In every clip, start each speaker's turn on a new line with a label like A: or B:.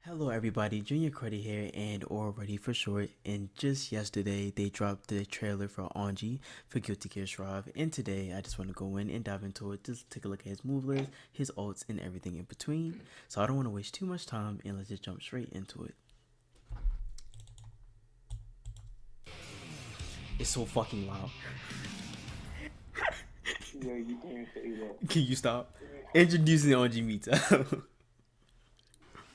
A: Hello everybody, Junior Cruddy here and or Ready for short, and just yesterday they dropped the trailer for Anji for Guilty Gear Strive, and today I just want to go in and dive into it, just take a look at his move list, his ults, and everything in between. So I don't want to waste too much time and let's just jump straight into it. It's so fucking loud.
B: Yeah, you can't say that.
A: Can you stop? Introducing Anji Mito.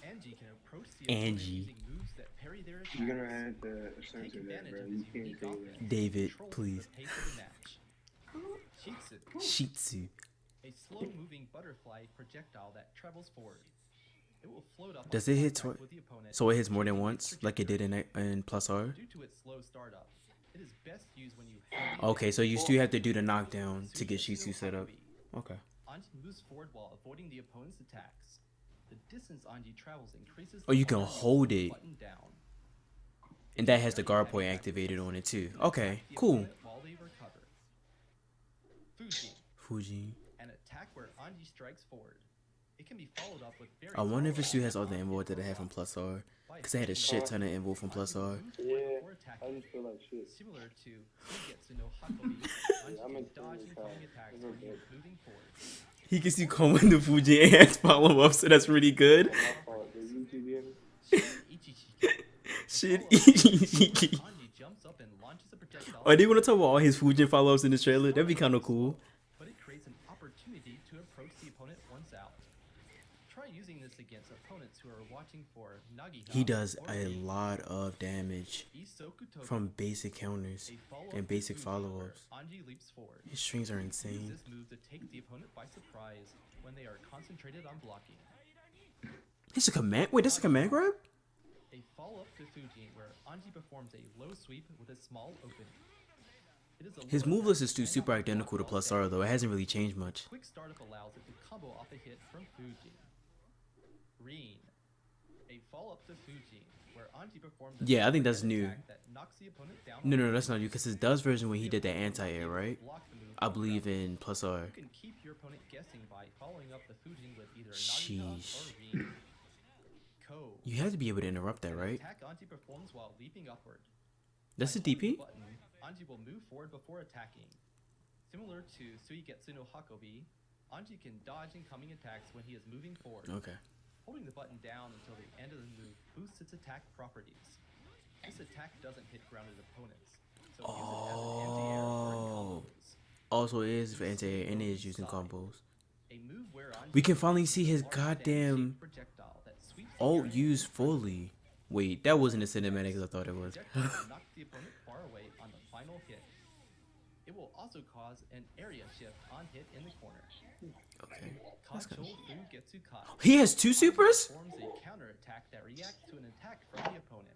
C: Anji can approach the opponent
A: Anji.
C: using moves that parry their attacks.
B: You're gonna have to censor
C: Take
B: that,
C: advantage
B: bro.
C: of
B: You
C: his
B: can't
C: unique
B: say
C: offense
B: that.
C: and
A: David,
C: controls
A: please.
C: the pace of the match. Shitsu,
A: Shitsu.
C: a slow-moving butterfly projectile that travels forward. It will float up.
A: Does
C: on
A: it hit
C: contact with the opponent,
A: So it hits more than
C: changing
A: once,
C: its
A: like it did
C: trajectory.
A: in Plus R?
C: Due to its slow startup, it is best used when you have the
A: Okay, so you
C: advantage.
A: still have to do the knockdown to get
C: Suigetsu
A: Shitsu set up.
C: Hakubi.
A: Okay.
C: Anji moves forward while avoiding the opponent's attacks. The distance Anji travels increases.
A: Oh, you can
C: the power
A: hold
C: of the
A: it.
C: button down.
A: And that has the guard point activated on it too. Okay, cool.
C: While they recover. Fuji,
A: Fuji.
C: an attack where Anji strikes forward. It can be followed up with very
A: I wonder if it
C: powerful
A: still has all the
C: attacks
A: invo that I had from Plus R.
C: by
A: Because I had a shit ton of invo from Plus R.
B: Yeah,
C: before
B: I
C: attacking.
B: just feel like shit.
C: Similar to Suigetsu no Hakubi,
B: I'm
C: Anji
B: in
C: can dodge
B: tune
C: incoming
B: with
C: attacks
B: that.
C: when
B: It's
C: he
B: okay.
C: is moving forward.
A: He can see Koma the Fuji and has follow up, so that's really good.
B: My fault. The YouTube game.
C: Shin
A: Shit.
C: Ichichiki. Anji jumps up and launches a projectile.
A: Are they gonna talk about all his Fuji follow ups in this trailer? That'd be kind of cool.
C: But it creates an opportunity to approach the opponent once out. Try using this against opponents who are watching for Nagita.
A: He does
C: or
A: a
C: Rin.
A: lot of damage
C: Isokutoku,
A: from basic counters
C: a follow-up
A: and
C: to
A: basic
C: Fuji
A: follow
C: where
A: ups.
C: Anji leaps forward.
A: His strings are
C: Use
A: insane.
C: this move to take the opponent by surprise when they are concentrated on blocking.
A: It's a command. Wait, that's a command grab?
C: A follow-up to Fuji where Anji performs a low sweep with a small opening. It is a
A: His
C: low
A: move list
C: attack
A: is still
C: and
A: super
C: not
A: identical to
C: block
A: Plus
C: while
A: R though. It hasn't really changed much.
C: quick startup allows it to combo off a hit from Fuji. Rin, a follow-up to Fuji, where Anji performs a
A: Yeah, I think that's
C: attack
A: new.
C: that knocks the opponent down
A: No,
C: on
A: no,
C: the
A: that's not you. Because his does version when he did the anti-air, right?
C: block the move
A: I
C: from
A: believe
C: ground.
A: in Plus R.
C: You can keep your opponent guessing by following up the Fuji with either Nagita
A: Sheesh.
C: or Rin. Ko,
A: You have to be able to interrupt that,
C: an
A: right?
C: attack Anji performs while leaping upward.
A: That's a
C: By holding
A: DP?
C: the button, Anji will move forward before attacking. Similar to Suigetsu no Hakubi, Anji can dodge incoming attacks when he is moving forward.
A: Okay.
C: Holding the button down until the end of the move boosts its attack properties. This attack doesn't hit grounded opponents, so use it as an anti-air or in
A: Oh.
C: combos.
A: Also, it is for anti-air and it is using combos.
C: A move where Anji
A: We can finally see his
C: large fan-shaped
A: goddamn
C: projectile that sweeps the
A: ult
C: air
A: used
C: in front of
A: fully. Wait, that wasn't as cinematic as I thought it was.
C: projectile knocks the opponent far away on the final hit. It will also cause an area shift on hit in the corner.
A: Okay. That's
C: Kachou
A: kinda...
C: Fugetsu Ka.
A: He has two supers?
C: Performs a counter attack that reacts to an attack from the opponent.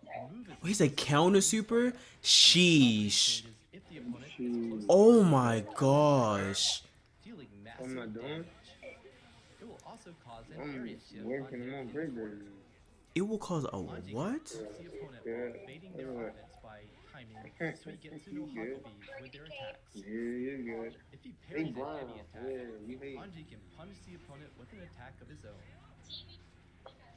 C: The move is
A: He's a counter super? Sheesh.
C: changes if the opponent is close to
A: Oh my gosh.
C: dealing massive
B: I'm not doing.
C: damage. It will also cause an area
B: I'm
C: shift
B: working
C: on hit
B: on
C: in the
B: break
C: corner.
A: It will cause a
C: Anji can
A: what?
C: approach the opponent
B: Yeah.
C: while evading their
B: Yeah.
C: offense by timing Suigetsu no
B: You good.
C: Hakubi with their attacks.
B: Yeah, you're good.
C: If he
B: They
C: parries an
B: blind.
C: heavy attack,
B: Yeah, you hate.
C: Anji can punish the opponent with an attack of his own.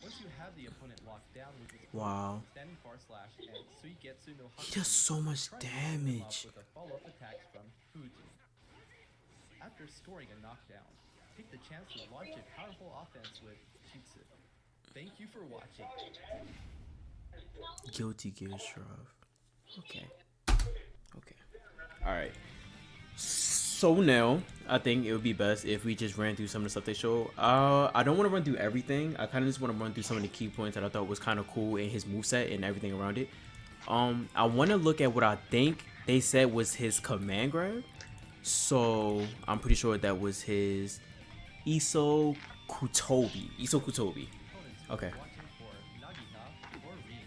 C: Once you have the opponent locked down with his
A: Wow.
C: standing far slash and Suigetsu no Hakubi,
A: He does so much
C: try to follow him up
A: damage.
C: with a follow-up attack from Fuji. After scoring a knockdown, take the chance to launch a powerful offense with Shitsu. Thank you for watching.
A: Guilty Gear Strive. Okay. Okay. Alright. So now, I think it would be best if we just ran through some of the stuff they showed. I don't want to run through everything. I kind of just want to run through some of the key points that I thought was kind of cool in his moveset and everything around it. I want to look at what I think they said was his command grab. So, I'm pretty sure that was his Iso Kutobi. Iso Kutobi.
C: Opponents
A: Okay.
C: watching for Nagita or Rin.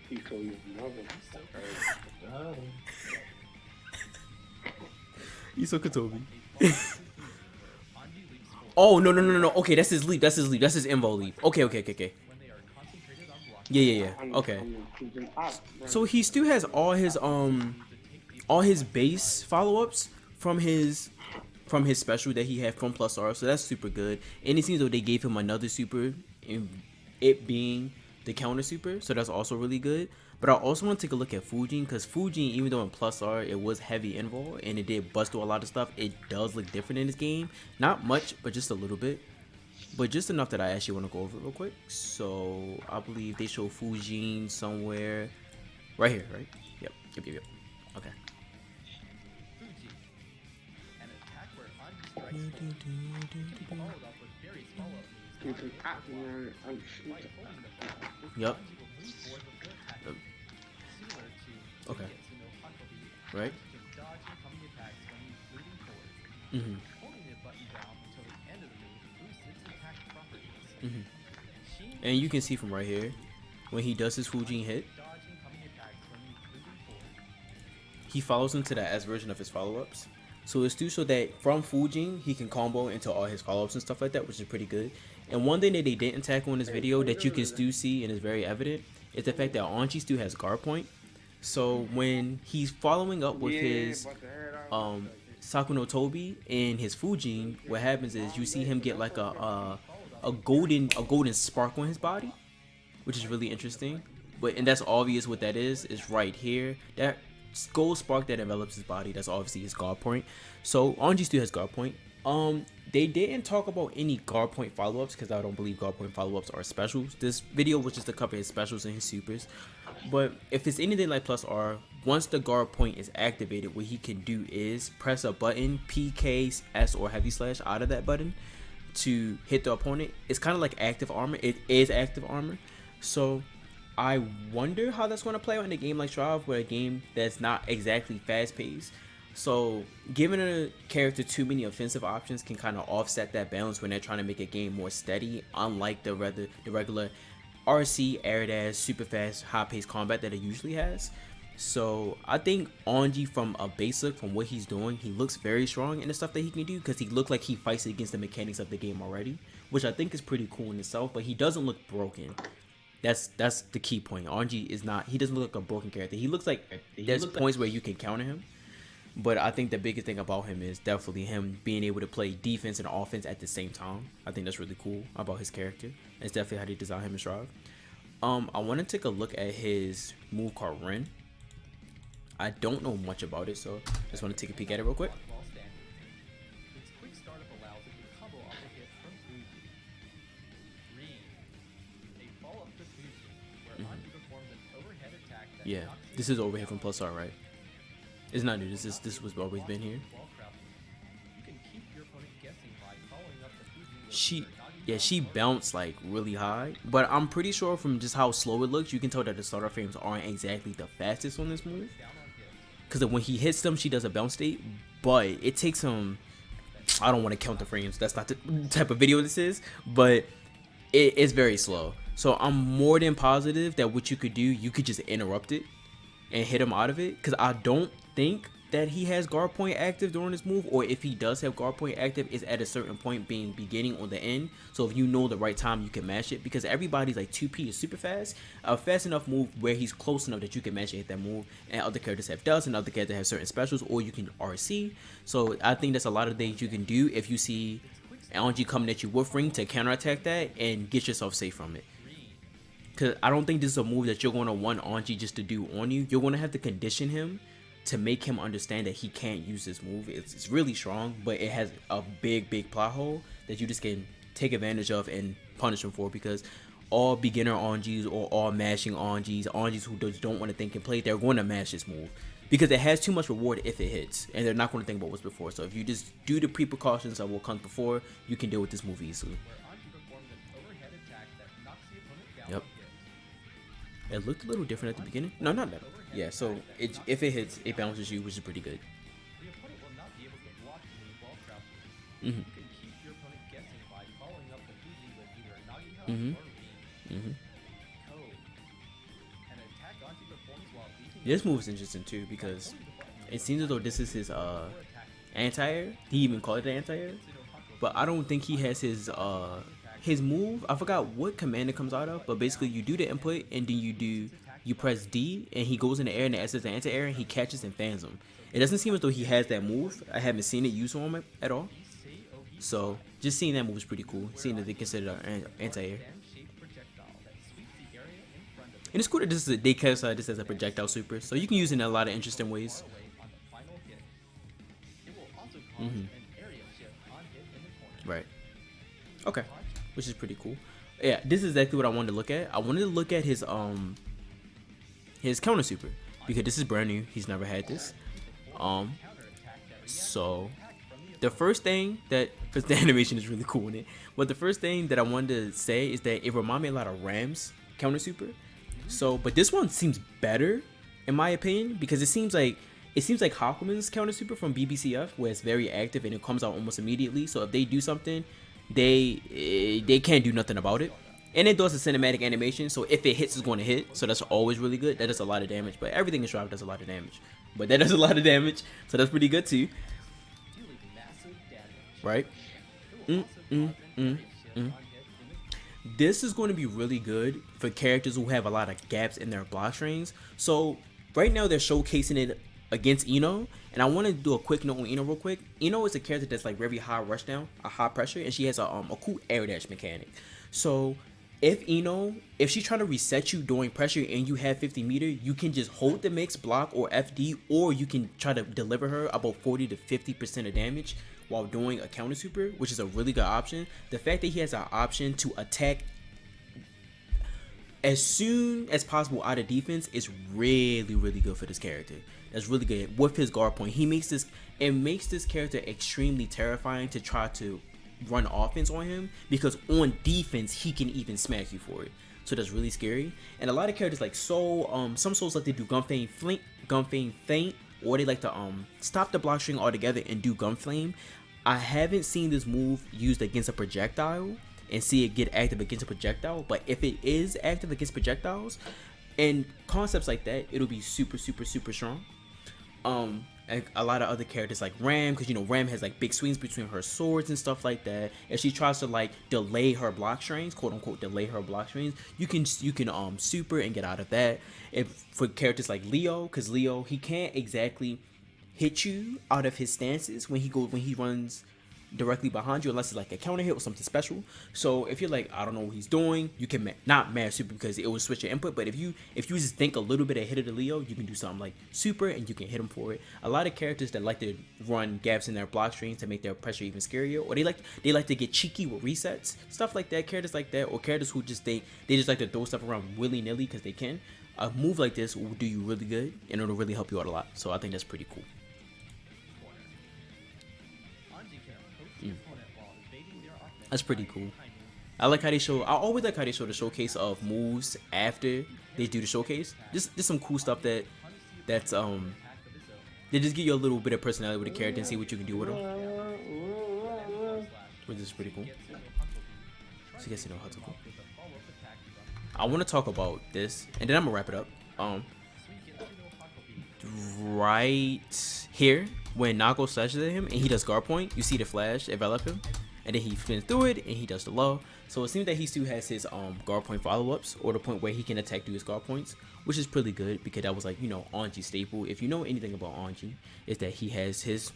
B: He told you nothing.
A: Iso Kutobi.
C: Anji leaps forward
A: Oh, no, no, no, no. Okay, that's his leap. That's his leap. That's his invo leap. Okay, okay, okay, okay.
C: when they are concentrated on blocking.
A: Yeah, yeah, yeah. Okay. So he still has all his base follow-ups from his special that he had from Plus R. So that's super good. And it seems though they gave him another super it being the counter super, so that's also really good. But I also want to take a look at Fujin, because Fujin, even though in Plus R it was heavy involved and it did bust through a lot of stuff, it does look different in this game. Not much, but just a little bit. But just enough that I actually want to go over it real quick. So I believe they show Fujin somewhere right here, right? Yep. Okay.
C: Fuji. An attack where Anji strikes full. Followed up with various follow-up
B: You
C: moves.
B: can act, man. I'm
C: By holding the ball,
A: Yep.
C: Anji will move forward before attacking. Similar to
A: Okay.
C: Gengetsu no Hakobi,
A: Right.
C: Anji can dodge incoming attacks when he's moving forward.
A: Mhm.
C: Holding the button down until the end of the move boosts its attack properties.
A: Mhm.
C: Shin
A: And you can see from right here, when he does his Fujin hit,
C: dodge incoming attacks when he's moving forward.
A: he follows into that S version of his follow-ups. So it's due so that from Fujin, he can combo into all his follow-ups and stuff like that, which is pretty good. And one thing that they didn't tackle in this video that you can still see and is very evident is the fact that Anji still has guard point. So when he's following up with his Sakuno Tobi and his Fujin, what happens is you see him get like a golden spark on his body, which is really interesting. And that's obvious what that is right here. That gold spark that envelops his body, that's obviously his guard point. So Anji still has guard point. They didn't talk about any guard point follow-ups because I don't believe guard point follow-ups are specials. This video was just to cover his specials and his supers. But if it's anything like Plus R, once the guard point is activated, what he can do is press a button, P, K, S, or heavy slash out of that button to hit the opponent. It's kind of like active armor. It is active armor. So I wonder how that's going to play out in a game like Shroud, where a game that's not exactly fast-paced. So giving a character too many offensive options can kind of offset that balance when they're trying to make a game more steady, unlike the regular RC, air dash, super fast, high-paced combat that it usually has. So I think Anji, from a basic, from what he's doing, he looks very strong in the stuff that he can do, because he looks like he fights against the mechanics of the game already, which I think is pretty cool in itself. But he doesn't look broken. That's the key point. Anji is not. He doesn't look like a broken character. He looks like there's points where you can counter him. But I think the biggest thing about him is definitely him being able to play defense and offense at the same time. I think that's really cool about his character. It's definitely how they design him in Shroud. I want to take a look at his move called Ren. I don't know much about it, so just want to take a peek at it real quick.
C: While standing. Its quick startup allows it to combo off a hit from Fuji. Green. A follow-up to Fuji, where Anji performs an overhead attack that
A: Yeah,
C: knocks the
A: this is
C: opponent
A: over here from
C: down
A: Plus R, right? It's not new. This was always been here.
C: while crouching. You can keep your opponent guessing by following up the Fuji with either
A: She bounced like really high, but I'm pretty sure from just how slow it looks, you can tell that the starter frames aren't exactly the fastest on this move.
C: down on hit.
A: Because when he hits them, she does a bounce state, but it takes him. I don't want to count the frames. That's not the type of video this is, but it's very slow. So I'm more than positive that what you could do, you could just interrupt it and hit him out of it. Because I don't think that he has guard point active during this move, or if he does have guard point active, it's at a certain point, being beginning or the end. So if you know the right time, you can match it, because everybody's like 2P is super fast, a fast enough move where he's close enough that you can match it, hit that move. And other characters have dust, and other characters have certain specials, or you can RC. So I think that's a lot of things you can do if you see Anji coming at you with ring to counterattack that and get yourself safe from it. Because I don't think this is a move that you're going to want Anji just to do on you. You're going to have to condition him to make him understand that he can't use this move. It's really strong, but it has a big plot hole that you just can take advantage of and punish him for, because all beginner Anjis or all mashing Anjis who just don't want to think and play, they're going to mash this move because it has too much reward if it hits, and they're not going to think about what's before. So if you just do the pre-precautions of what comes before, you can deal with this move easily.
C: Where Anji performs an overhead attack that knocks the opponent down
A: Yep.
C: on hit.
A: It looked a little different at the beginning. No, not that. Yeah, so if it hits, it bounces you, which is pretty good.
C: The opponent will not be able to block the move while crouching.
A: Mhm.
C: You can keep your opponent guessing by following up the Fuji with either a Nagina
A: Mhm.
C: or Rin.
A: Mhm.
C: Code. An attack Anji performs while beating
A: This move is interesting too, because it seems as though this is his anti-air. He even called it the anti-air, but I don't think he has his move. I forgot what command it comes out of, but basically you do the input and then you press D and he goes in the air and it says the anti-air and he catches and fans him. It doesn't seem as though he has that move. I haven't seen it used on him at all. So just seeing that move is pretty cool. Seeing that they consider it an anti-air.
C: Fan-shaped projectile.
A: And it's cool that they cast this as a projectile super, so you can use it in a lot of interesting ways.
C: Far away on the final hit. It will also cause an area shift on hit in the corner.
A: Right. Okay. Which is pretty cool. Yeah, this is exactly what I wanted to look at. I wanted to look at his counter super because this is brand new. He's never had this. So the first thing that, because the animation is really cool in it, but the first thing that I wanted to say is that it reminded me a lot of Ram's counter super. So, but this one seems better in my opinion because it seems like Hakumen's counter super from BBCF, where it's very active and it comes out almost immediately. So if they do something, they can't do nothing about it. And it does a cinematic animation, so if it hits, it's going to hit. So that's always really good. That does a lot of damage, but everything in Shrive does a lot of damage. But that does a lot of damage, so that's pretty good too. Right? This is going to be really good for characters who have a lot of gaps in their block strings. So right now they're showcasing it against Ino, and I want to do a quick note on Ino real quick. Ino is a character that's like very high rush down, a high pressure, and she has a cool air dash mechanic. So if she's trying to reset you during pressure and you have 50 meter, you can just hold the mix block or FD, or you can try to deliver her about 40 to 50% of damage while doing a counter super, which is a really good option. The fact that he has an option to attack as soon as possible out of defense is really, really good for this character. That's really good. With his guard point, makes this character extremely terrifying to try to run offense on him, because on defense he can even smack you for it. So that's really scary. And a lot of characters like some souls like to do gun feint, or they like to stop the block string altogether and do gun flame. I haven't seen this move used against a projectile and see it get active against a projectile, but if it is active against projectiles and concepts like that, it'll be super, super, super strong. And a lot of other characters like Ram, because Ram has like big swings between her swords and stuff like that. If she tries to like delay her block strings, quote unquote delay her block strings, you can super and get out of that. If for characters like Leo, because Leo, he can't exactly hit you out of his stances when he runs directly behind you, unless it's like a counter hit or something special. So if you're like, I don't know what he's doing, you can not mash super because it will switch your input. But if you just think a little bit ahead of the Leo, you can do something like super and you can hit him for it. A lot of characters that like to run gaps in their block strings to make their pressure even scarier, or they like to get cheeky with resets, stuff like that. Characters like that, or characters who just they just like to throw stuff around willy-nilly because they can. A move like this will do you really good and it'll really help you out a lot. So I think that's pretty cool. That's pretty cool. I like how they show. I always like how they show the showcase of moves after they do the showcase. Just some cool stuff that's they just give you a little bit of personality with the character and see what you can do with them. Which is pretty cool. So you guys know how to go. I want to talk about this, and then I'm gonna wrap it up. Right here, when Nago slashes at him and he does guard point, you see the flash envelop him. And then he spins through it and he does the low. So it seems that he still has his guard point follow-ups, or the point where he can attack through his guard points, which is pretty good because that was like, Anji staple. If you know anything about Anji, is that he has his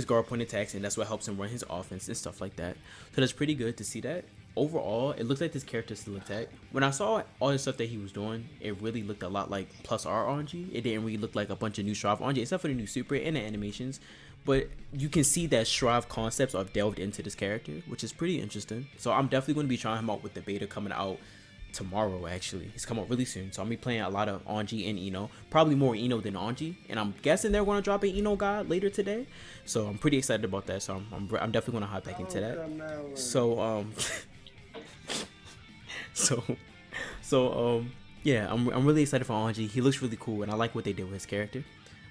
A: guard point attacks, and that's what helps him run his offense and stuff like that. So that's pretty good to see that. Overall, it looks like this character still intact. When I saw all the stuff that he was doing, it really looked a lot like Plus R Anji. It didn't really look like a bunch of new Shrive Anji, except for the new super and the animations. But you can see that Shrive concepts are delved into this character, which is pretty interesting. So I'm definitely going to be trying him out with the beta coming out tomorrow. Actually, he's coming out really soon. So I'm gonna be playing a lot of Anji and Ino, probably more Ino than Anji, and I'm guessing they're going to drop an Ino guide later today. So I'm pretty excited about that. So I'm definitely going to hop back into that. So yeah, I'm really excited for Anji. He looks really cool, and I like what they did with his character.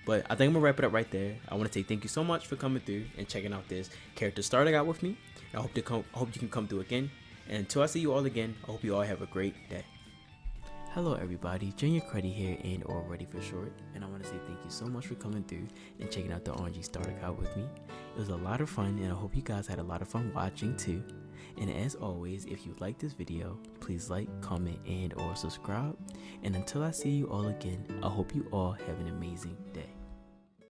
A: But I think I'm gonna wrap it up right there. I want to say thank you so much for coming through and checking out this character starting out with me. I hope you can come through again. And until I see you all again, I hope you all have a great day. Hello everybody, Junior Cruddy here, and or Ready for short. And I want to say thank you so much for coming through and checking out the Anji starter guide with me. It was a lot of fun, and I hope you guys had a lot of fun watching too. And as always, if you like this video, please like, comment, and or subscribe. And until I see you all again, I hope you all have an amazing day.